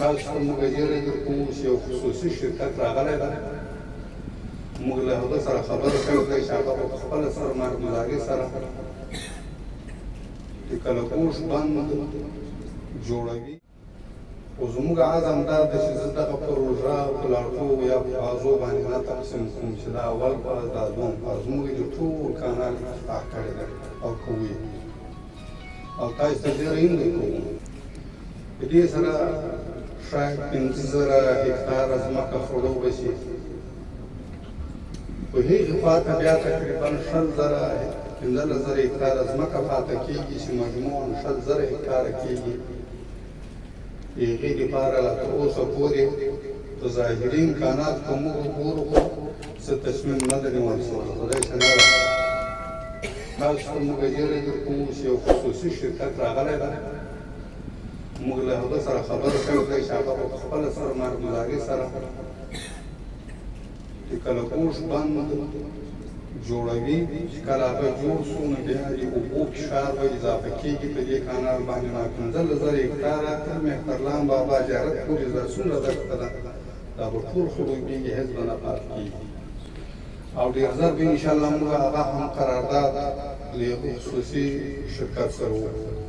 تاسو ته موږ یې درکوو چې یو خصوصي شرکت راغلی ده موږ له هغه سره خبرې کړې ده چې هغه په خپله سرمایه‌ګزاري سره د کلکوش بند جوړوي خو زموږ عزم دا ده چې زه دغه پروژه په لړکو یا په بازو باندې نه تقسیم کوم چې دا اول فاز دا دوم فاز موږ د ټول کانال افتتاح کړی ده او کوو او تاسو ته ډېر هیله کوو په دې سره شاید 15,000 هکتاره ځمکه خړوبه شي په هغې خواته بیا تقریبا 15,000 هکتاره ځمکه پاته کېږي چې مجموعاً 10,000 هکتاره کېږي د هغې دپاره لا تر اوسه پورې په ظاهري امکانات که موږ وګورو خو څه تصمیم نه ده نیول شوی خدای ته نه ده تاسو ته موږ ډېره درکوو چې یو خصوصي شرکت راغلی ده موږ له هغه سره خبرې کړې ده چې هغه په خپله سرمایه‌ګزاري سره د کلکوش بند جوړوي چې کله هغه جوړ شو نو بیا د اوبو فشار به اضافه کېږي په دې کانال باندې 15,000 هکتاره تر مهترلام بابا زیارت پورې دا څومره دښته ده دا به ټول خړوبېږي هېڅ به نه پاتې کېږي او ډېر ژر به انشاءالله موږ هغه هم قرارداد له خصوصي شرکت سره وکړو